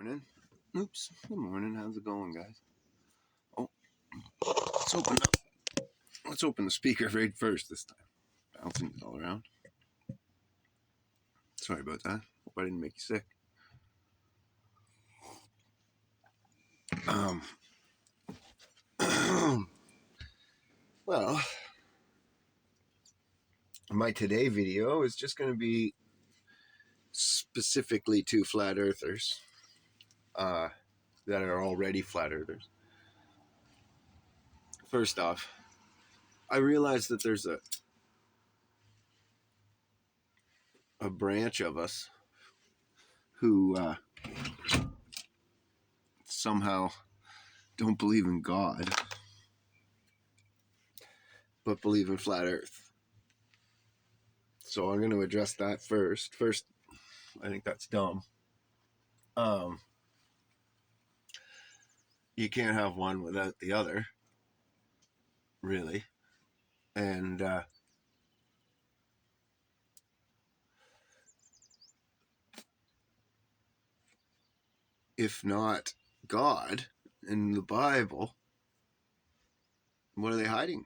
Morning. Oops. Good morning. How's it going, guys? Oh, let's open up. Let's open the speaker right first this time. Bouncing it all around. Sorry about that. Hope I didn't make you sick. Well, my today video is just going to be specifically to flat earthers that are already flat earthers. First off, I realize that there's a branch of us who somehow don't believe in God, but believe in flat earth. So I'm going to address that first. First, I think that's dumb. You can't have one without the other, really. And if not God in the Bible, what are they hiding?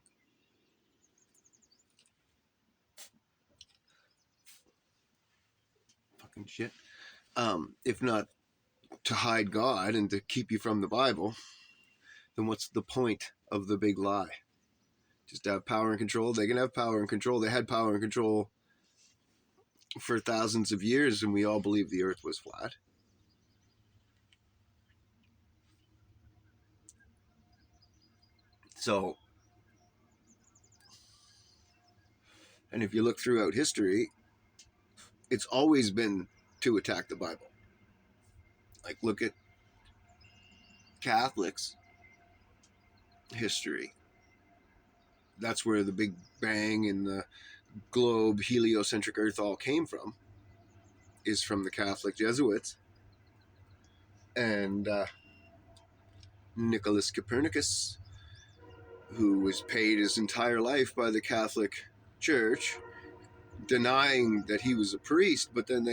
Fucking shit. If not to hide God and to keep you from the Bible, then what's the point of the big lie? Just to have power and control? They can have power and control. They had power and control for thousands of years, and we all believed the earth was flat. So, and if you look throughout history, it's always been to attack the Bible. Like, look at Catholics' history. That's where the Big Bang and the globe, heliocentric Earth all came from, is from the Catholic Jesuits. And Nicholas Copernicus, who was paid his entire life by the Catholic Church, denying that he was a priest, but then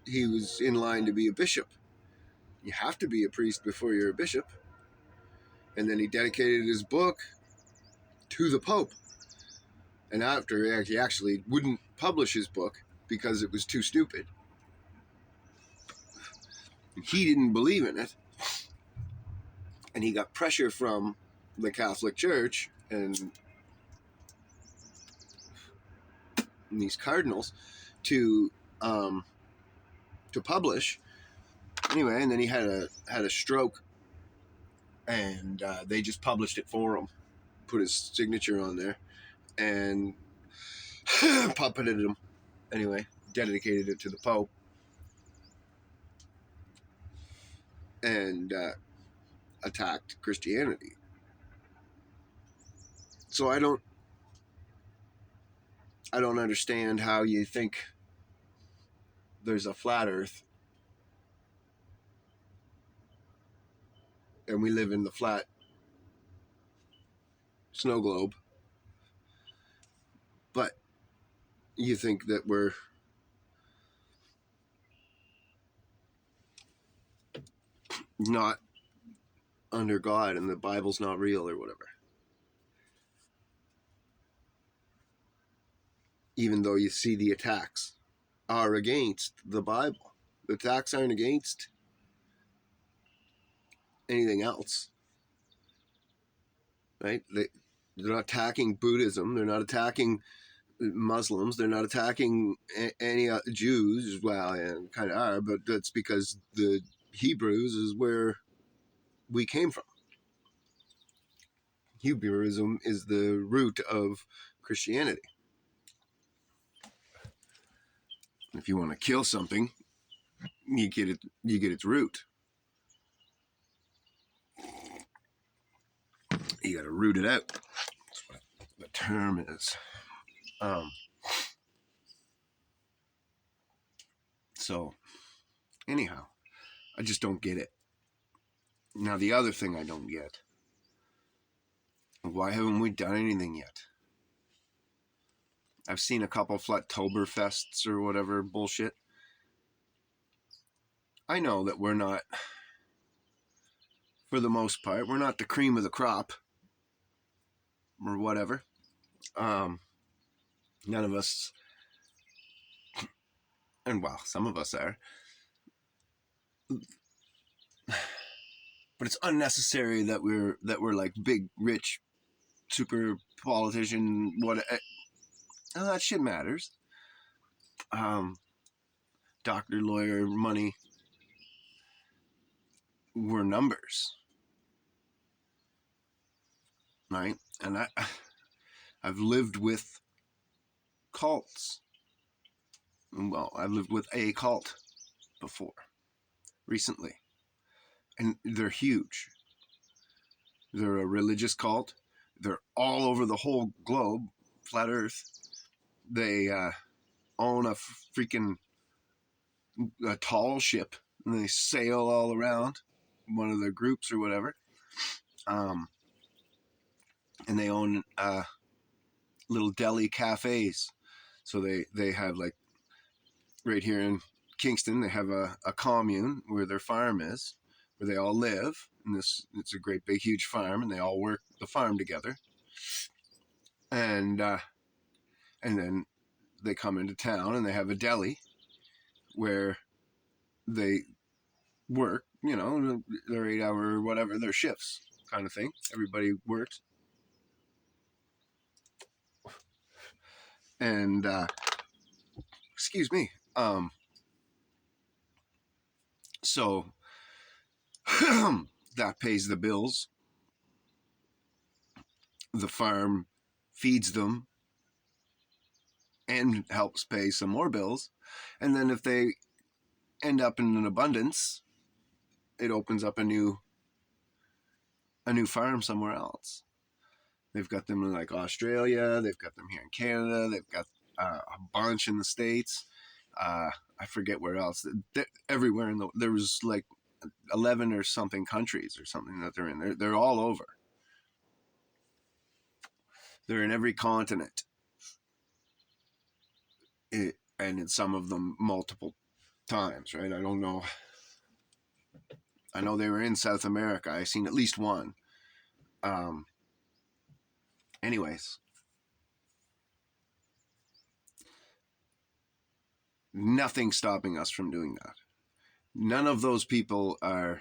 he was in line to be a bishop. You have to be a priest before you're a bishop. And then he dedicated his book to the Pope. And after, he actually wouldn't publish his book because it was too stupid. He didn't believe in it. And he got pressure from the Catholic Church and these cardinals to publish. Anyway, and then he had a stroke, and they just published it for him, put his signature on there, and puppeted him. Anyway, dedicated it to the Pope, and attacked Christianity. So I don't understand how you think there's a flat Earth and we live in the flat snow globe, but you think that we're not under God and the Bible's not real or whatever. Even though you see the attacks are against the Bible. The attacks aren't against anything else, right? They're not attacking Buddhism. They're not attacking Muslims. They're not attacking any Jews. Well, yeah, kind of are, but that's because the Hebrews is where we came from. Hebrewism is the root of Christianity. If you want to kill something, you get its root. You got to root it out. That's what the term is. So, anyhow, I just don't get it. Now, the other thing I don't get, why haven't we done anything yet? I've seen a couple Flattoberfests or whatever bullshit. I know that we're not, for the most part, we're not the cream of the crop or whatever. None of us, and well, some of us are, but it's unnecessary that we're like big, rich, super politician. That shit matters. Doctor, lawyer, money, we're numbers, right? And I've lived with cults. Well, I've lived with a cult before, recently, and they're huge. They're a religious cult. They're all over the whole globe, flat Earth. They own a freaking a tall ship, and they sail all around one of their groups or whatever. And they own little deli cafes. So they have, like, right here in Kingston, they have a commune where their farm is, where they all live. And it's a great big huge farm, and they all work the farm together. And then they come into town and they have a deli where they work, their 8-hour whatever, their shifts kind of thing. Everybody works. And excuse me. So that pays the bills. The farm feeds them and helps pay some more bills. And then if they end up in an abundance, it opens up a new farm somewhere else. They've got them in, like, Australia. They've got them here in Canada. They've got a bunch in the States. I forget where else. Everywhere there was like 11 or something countries or something that they're in. They're all over. They're in every continent. And in some of them multiple times, right? I don't know. I know they were in South America. I've seen at least one. Anyways, nothing stopping us from doing that. None of those people are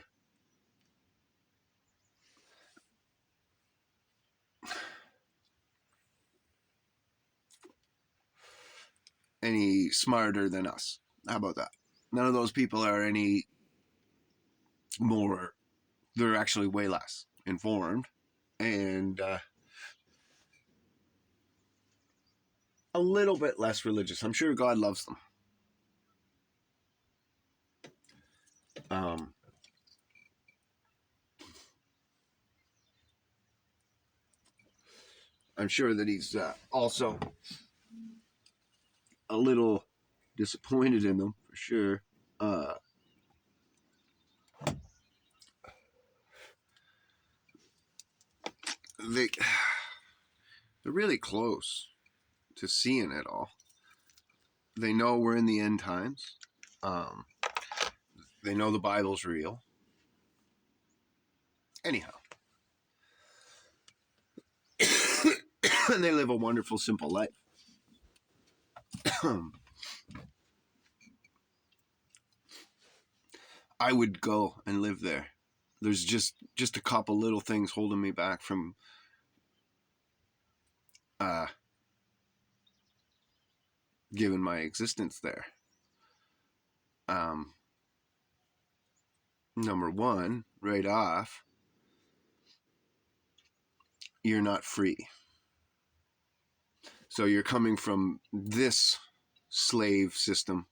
any smarter than us. How about that? None of those people are any more. They're actually way less informed and a little bit less religious. I'm sure God loves them. I'm sure that he's also a little disappointed in them, for sure. They're really close to seeing it all. They know we're in the end times. They know the Bible's real. Anyhow. And they live a wonderful, simple life. I would go and live there. There's just a couple little things holding me back from giving my existence there. Number one, right off, you're not free. So you're coming from this slave system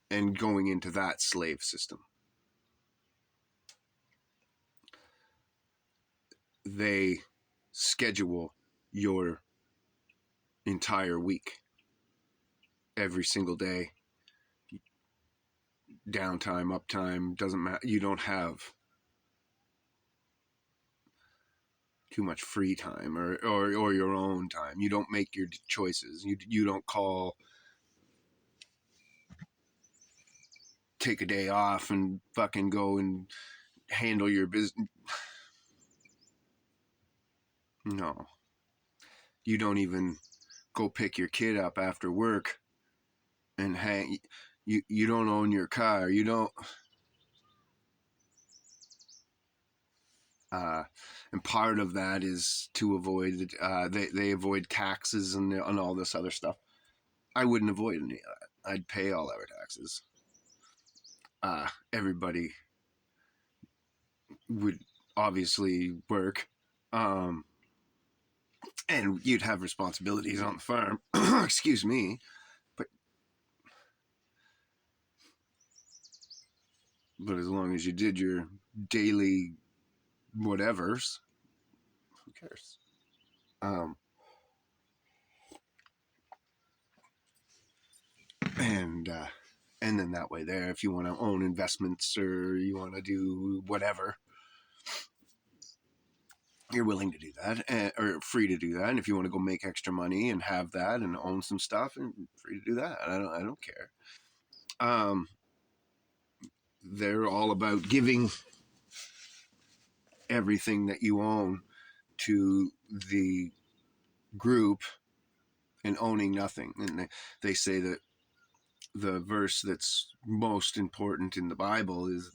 and going into that slave system. They schedule your entire week, every single day, downtime, uptime, doesn't matter. You don't have too much free time or your own time. You don't make your choices. You don't call take a day off and fucking go and handle your business. No, you don't even go pick your kid up after work and hang. You don't own your car. You don't. And part of that is to avoid. They avoid taxes and all this other stuff. I wouldn't avoid any of that. I'd pay all our taxes. Everybody would obviously work. And you'd have responsibilities on the farm. Excuse me. But as long as you did your daily whatevers, who cares? Um, and uh, and then that way there, if you want to own investments or you want to do whatever, you're willing to do that, or free to do that. And if you want to go make extra money and have that and own some stuff, and free to do that. I don't care. Um, they're all about giving everything that you own to the group and owning nothing. And they say that the verse that's most important in the Bible is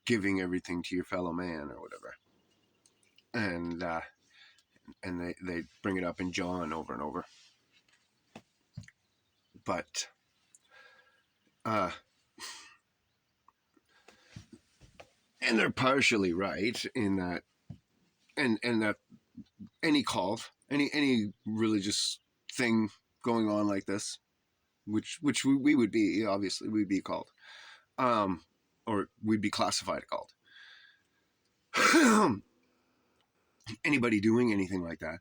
giving everything to your fellow man or whatever. And they bring it up in John over and over. But and they're partially right in that, and that any cult, any religious thing going on like this, which we would be, obviously we'd be called, or we'd be classified a cult. Anybody doing anything like that,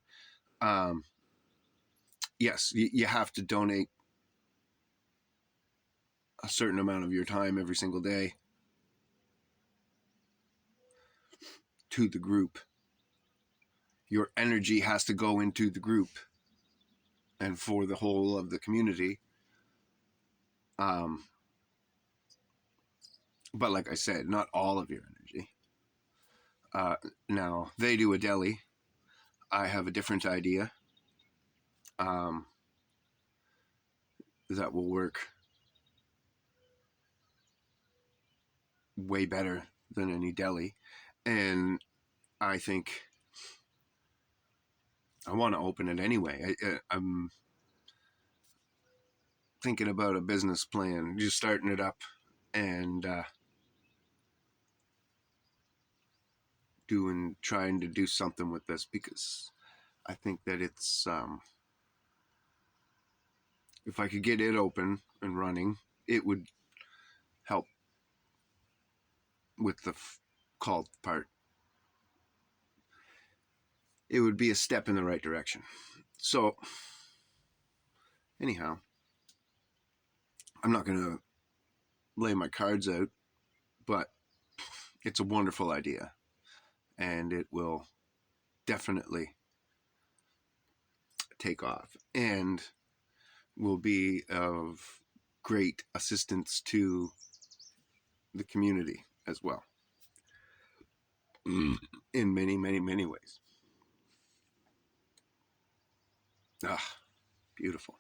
yes, you have to donate a certain amount of your time every single day to the group. Your energy has to go into the group and for the whole of the community. But like I said, not all of your energy. Now, they do a deli. I have a different idea that will work way better than any deli. And I think I want to open it anyway. I'm thinking about a business plan, just starting it up and trying to do something with this, because I think that it's if I could get it open and running, it would help with the cult part. It would be a step in the right direction. So anyhow, I'm not going to lay my cards out, but it's a wonderful idea, and it will definitely take off and will be of great assistance to the community as well, in many, many, many ways. Ah, beautiful.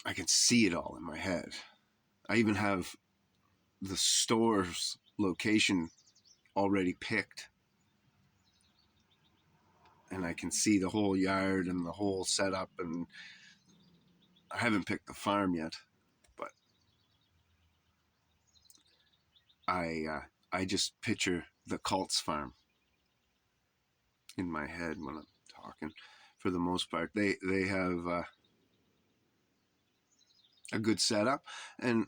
I can see it all in my head. I even have the store's location already picked, and I can see the whole yard and the whole setup, and I haven't picked the farm yet, but I just picture the cult's farm in my head when I'm talking. For the most part, they have a good setup, and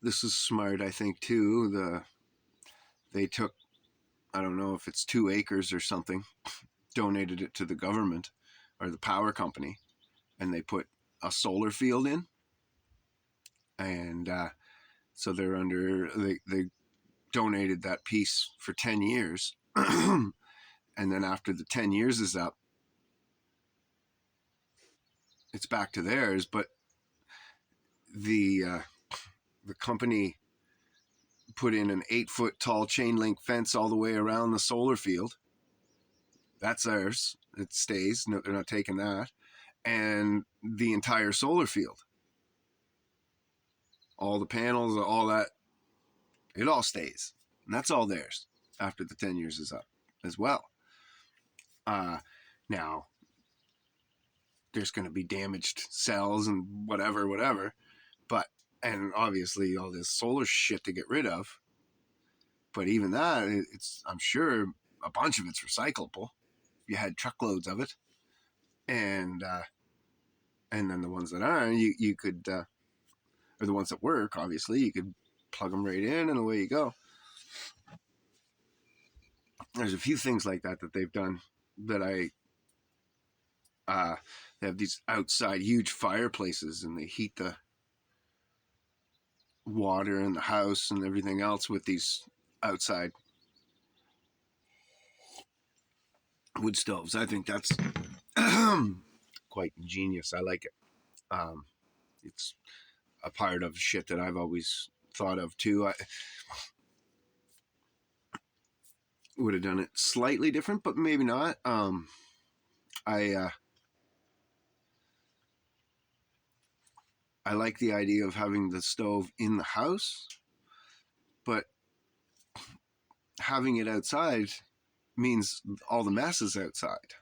this is smart, I think, too. They took, I don't know if it's 2 acres or something, donated it to the government or the power company, and they put a solar field in, and so they donated that piece for 10 years. And then after the 10 years is up, it's back to theirs. But the the company put in an 8-foot tall chain link fence all the way around the solar field. That's theirs. It stays. No, they're not taking that. And the entire solar field, all the panels, all that, it all stays. And that's all theirs after the 10 years is up as well. Now, there's going to be damaged cells and whatever. But, and obviously all this solar shit to get rid of. But even that, I'm sure a bunch of it's recyclable. You had truckloads of it. And then the ones that aren't, you could, or the ones that work, obviously, you could plug them right in and away you go. There's a few things like that they've done that they have these outside huge fireplaces, and they heat the water in the house and everything else with these outside wood stoves. I think that's quite ingenious. I like it. It's a part of shit that I've always thought of too. I would have done it slightly different, but maybe not. I like the idea of having the stove in the house, but having it outside means all the mess is outside,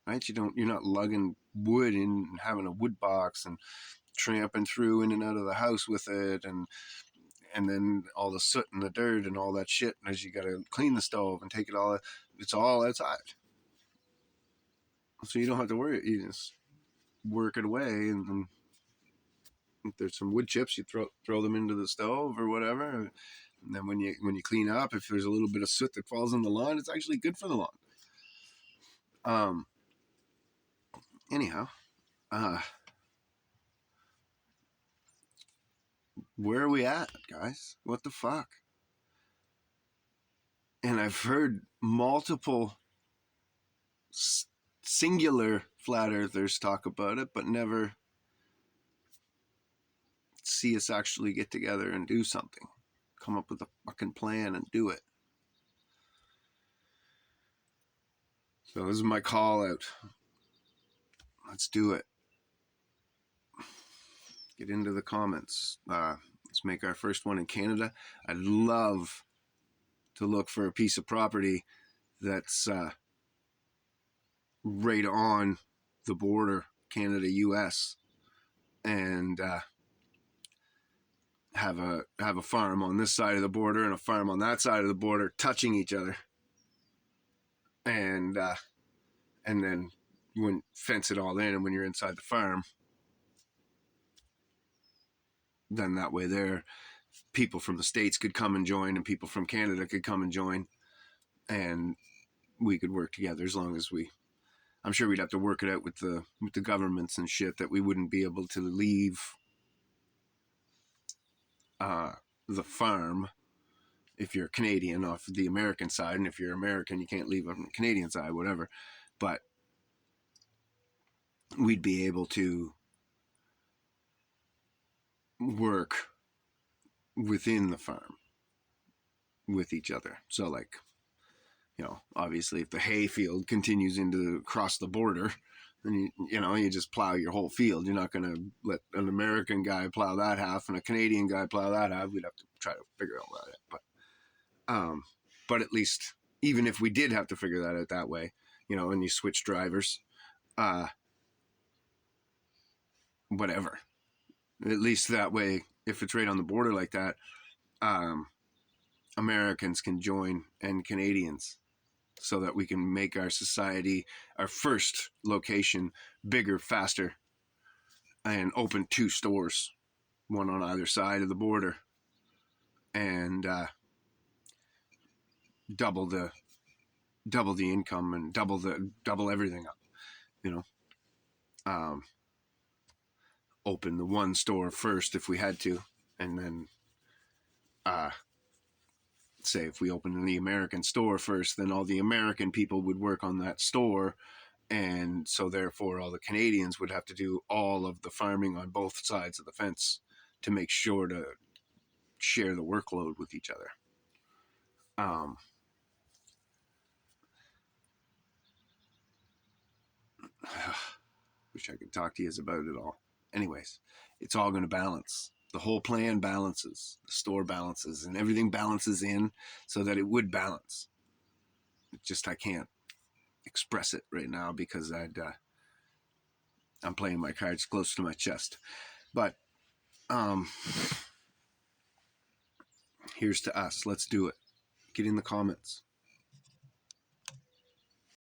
right? You're not lugging wood in and having a wood box and tramping through in and out of the house with it, and then all the soot and the dirt and all that shit, as you got to clean the stove and take it all. It's all outside, so you don't have to worry. You just work it away, and then if there's some wood chips, you throw them into the stove or whatever. And then when you clean up, if there's a little bit of soot that falls on the lawn, it's actually good for the lawn. Anyhow, where are we at, guys? What the fuck? And I've heard multiple singular flat earthers talk about it, but never see us actually get together and do something. Come up with a fucking plan and do it. So this is my call out. Let's do it. Get into the comments. Let's make our first one in Canada. I'd love to look for a piece of property that's right on the border, Canada-US, and have a farm on this side of the border and a farm on that side of the border, touching each other, and then you fence it all in, and when you're inside the farm, then that way there, people from the States could come and join, and people from Canada could come and join, and we could work together. As long as I'm sure we'd have to work it out with the governments and shit, that we wouldn't be able to leave the farm if you're Canadian off the American side, and if you're American, you can't leave on the Canadian side, whatever. But we'd be able to work within the farm with each other. So, like, obviously, if the hay field continues across the border, then you just plow your whole field. You're not going to let an American guy plow that half and a Canadian guy plow that half. We'd have to try to figure all that out. But at least, even if we did have to figure that out that way, and you switch drivers, whatever. At least that way, if it's right on the border like that, Americans can join and Canadians, so that we can make our society, our first location, bigger, faster, and open 2 stores, one on either side of the border, and double the income and double everything up. Open the one store first if we had to, and then say if we opened the American store first, then all the American people would work on that store, and so therefore all the Canadians would have to do all of the farming on both sides of the fence to make sure to share the workload with each other. Wish I could talk to you about it all. Anyways, it's all going to balance. The whole plan balances, the store balances, and everything balances in so that it would balance. It's just I can't express it right now because I'm playing my cards close to my chest. But here's to us. Let's do it. Get in the comments.